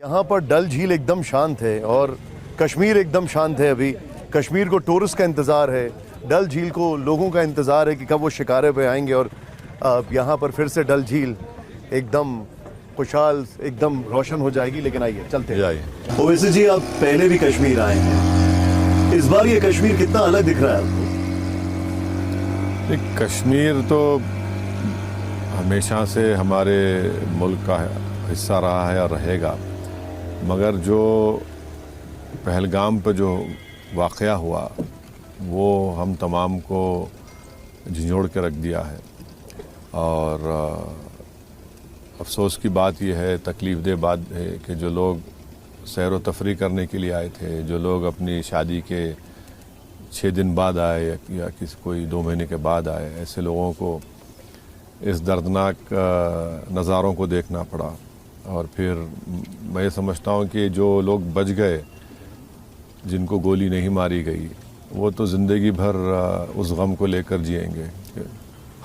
यहाँ पर डल झील एकदम शांत है और कश्मीर एकदम शांत है। अभी कश्मीर को टूरिस्ट का इंतज़ार है, डल झील को लोगों का इंतज़ार है कि कब वो शिकारे पे आएंगे और यहाँ पर फिर से डल झील एकदम खुशहाल एकदम रोशन हो जाएगी। लेकिन आइए चलते हैं। ओवैसी जी, आप पहले भी कश्मीर आए हैं, इस बार ये कश्मीर कितना अलग दिख रहा है आपको? कश्मीर तो हमेशा से हमारे मुल्क का हिस्सा रहा है और रहेगा, मगर जो पहलगाम पर जो वाक़या हुआ वो हम तमाम को झंझोड़ के रख दिया है। और अफसोस की बात यह है, तकलीफ़ दह बात है कि जो लोग सैर व तफरी करने के लिए आए थे, जो लोग अपनी शादी के 6 दिन बाद आए या किसी कोई 2 महीने के बाद आए, ऐसे लोगों को इस दर्दनाक नज़ारों को देखना पड़ा। और फिर मैं समझता हूँ कि जो लोग बच गए, जिनको गोली नहीं मारी गई, वो तो ज़िंदगी भर उस गम को लेकर जिएंगे।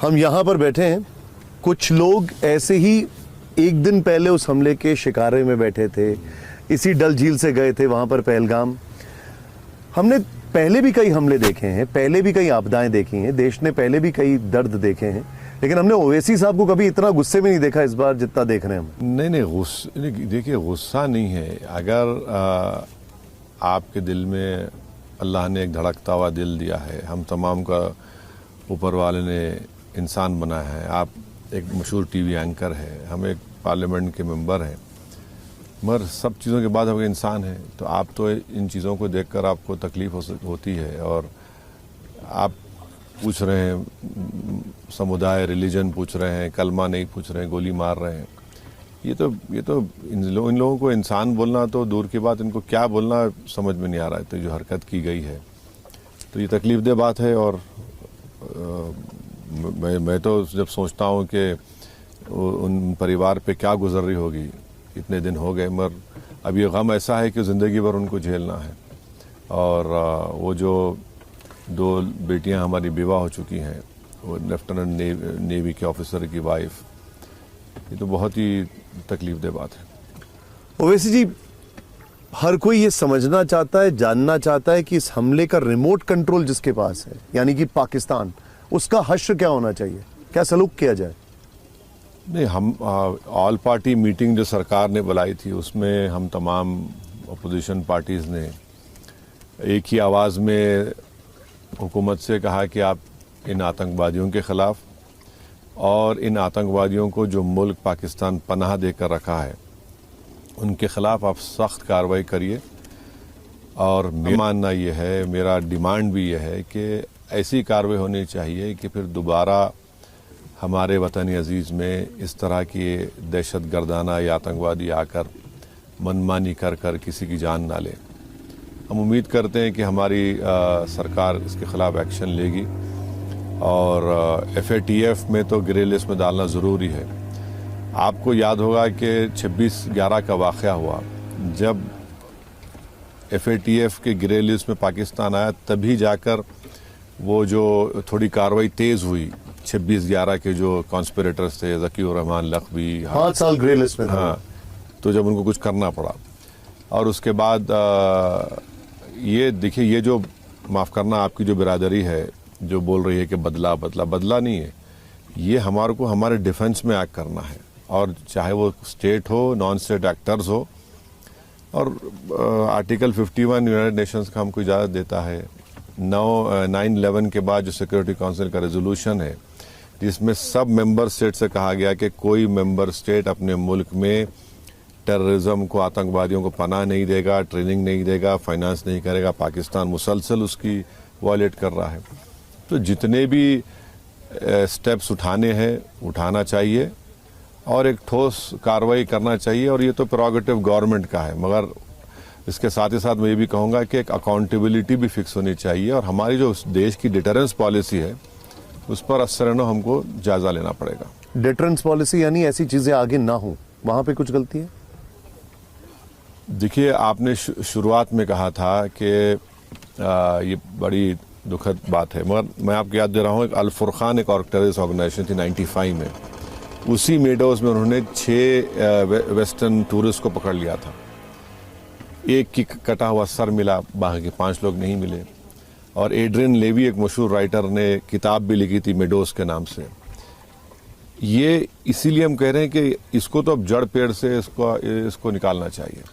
हम यहाँ पर बैठे हैं, कुछ लोग ऐसे ही एक दिन पहले उस हमले के शिकारे में बैठे थे, इसी डल झील से गए थे वहाँ पर पहलगाम। हमने पहले भी कई हमले देखे हैं, पहले भी कई आपदाएं देखी हैं, देश ने पहले भी कई दर्द देखे हैं, लेकिन हमने ओवैसी साहब को कभी इतना गुस्से में नहीं देखा इस बार जितना देख रहे हैं हम। नहीं, देखिए गुस्सा नहीं है। अगर आपके दिल में अल्लाह ने एक धड़कता हुआ दिल दिया है, हम तमाम का ऊपर वाले ने इंसान बनाया है। आप एक मशहूर टीवी एंकर है, हम एक पार्लियामेंट के मेंबर हैं, मगर सब चीज़ों के बाद हम इंसान हैं। तो आप तो इन चीज़ों को देखकर आपको तकलीफ़ होती है। और आप पूछ रहे हैं समुदाय, रिलीजन पूछ रहे हैं, कलमा नहीं पूछ रहे हैं, गोली मार रहे हैं। ये तो इन लोगों को इंसान बोलना तो दूर की बात, इनको क्या बोलना समझ में नहीं आ रहा है। तो जो हरकत की गई है तो ये तकलीफ़ दह बात है। और मैं तो जब सोचता हूँ कि उन परिवार पे क्या गुजर रही होगी, इतने दिन हो गए, मगर अब ये गम ऐसा है कि ज़िंदगी भर उनको झेलना है। और वो जो 2 बेटियां हमारी विवाह हो चुकी हैं, वो लेफ्टिनेंट नेवी के ऑफिसर की वाइफ, ये तो बहुत ही तकलीफ दह बात है। ओवैसी जी, हर कोई ये समझना चाहता है, जानना चाहता है कि इस हमले का रिमोट कंट्रोल जिसके पास है, यानी कि पाकिस्तान, उसका हश्र क्या होना चाहिए, क्या सलूक किया जाए? नहीं, हम ऑल पार्टी मीटिंग जो सरकार ने बुलाई थी, उसमें हम तमाम अपोजिशन पार्टीज़ ने एक ही आवाज़ में हुकूमत से कहा कि आप इन आतंकवादियों के ख़िलाफ़ और इन आतंकवादियों को जो मुल्क पाकिस्तान पनाह देकर रखा है, उनके ख़िलाफ़ आप सख्त कार्रवाई करिए। और मेरा मानना ये है, मेरा डिमांड भी ये है कि ऐसी कार्रवाई होनी चाहिए कि फिर दोबारा हमारे वतन अजीज़ में इस तरह की दहशत गर्दाना या आतंकवादी आकर मनमानी कर कर किसी की जान ना ले। हम उम्मीद करते हैं कि हमारी सरकार इसके ख़िलाफ़ एक्शन लेगी। और FATF में तो ग्रे लिस्ट में डालना ज़रूरी है। आपको याद होगा कि 26/11 का वाक़या हुआ, जब FATF के ग्रे लिस्ट में पाकिस्तान आया, तभी जाकर वो जो थोड़ी कार्रवाई तेज़ हुई। 26/11 के जो कॉन्स्पिरेटर्स थे, ज़कीउर रहमान लखवी, 5 साल ग्रे लिस्ट में था। हाँ, तो जब उनको कुछ करना पड़ा। और उसके बाद ये देखिए, ये जो माफ़ करना, आपकी जो बिरादरी है जो बोल रही है कि बदला नहीं है, ये हमारे को हमारे डिफेंस में एक्ट करना है। और चाहे वो स्टेट हो, नॉन स्टेट एक्टर्स हो। और आर्टिकल 51 यूनाइटेड नेशंस का हमको इजाज़त देता है। 9/11 के बाद जो सिक्योरिटी काउंसिल का रेजोल्यूशन है, जिसमें सब मेंबर स्टेट से कहा गया कि कोई मेंबर स्टेट अपने मुल्क में टेररिज्म को, आतंकवादियों को पनाह नहीं देगा, ट्रेनिंग नहीं देगा, फाइनेंस नहीं करेगा। पाकिस्तान मुसलसल उसकी वायलेट कर रहा है। तो जितने भी स्टेप्स उठाने हैं उठाना चाहिए और एक ठोस कार्रवाई करना चाहिए। और ये तो प्रेरोगेटिव गवर्नमेंट का है, मगर इसके साथ ही साथ मैं ये भी कहूँगा कि एक अकाउंटेबिलिटी भी फिक्स होनी चाहिए। और हमारी जो देश की डिटरेंस पॉलिसी है, उस पर असरनो हमको जायज़ा लेना पड़ेगा। डिटरेंस पॉलिसी यानी ऐसी चीज़ें आगे ना हो, वहाँ पे कुछ गलती है? देखिए, आपने शुरुआत में कहा था कि ये बड़ी दुखद बात है, मगर मैं आपको याद दे रहा हूँ, एक अल फुरकान एक टेररिस्ट ऑर्गेनाइजेशन थी 95 में। उसी मेडोज़ में उन्होंने 6 वेस्टर्न टूरिस्ट को पकड़ लिया था। एक की कटा हुआ सर मिला, बाकी 5 लोग नहीं मिले। और एड्रियन लेवी एक मशहूर राइटर ने किताब भी लिखी थी मेडोज के नाम से। ये इसीलिए हम कह रहे हैं कि इसको तो अब जड़ पेड़ से इसको निकालना चाहिए।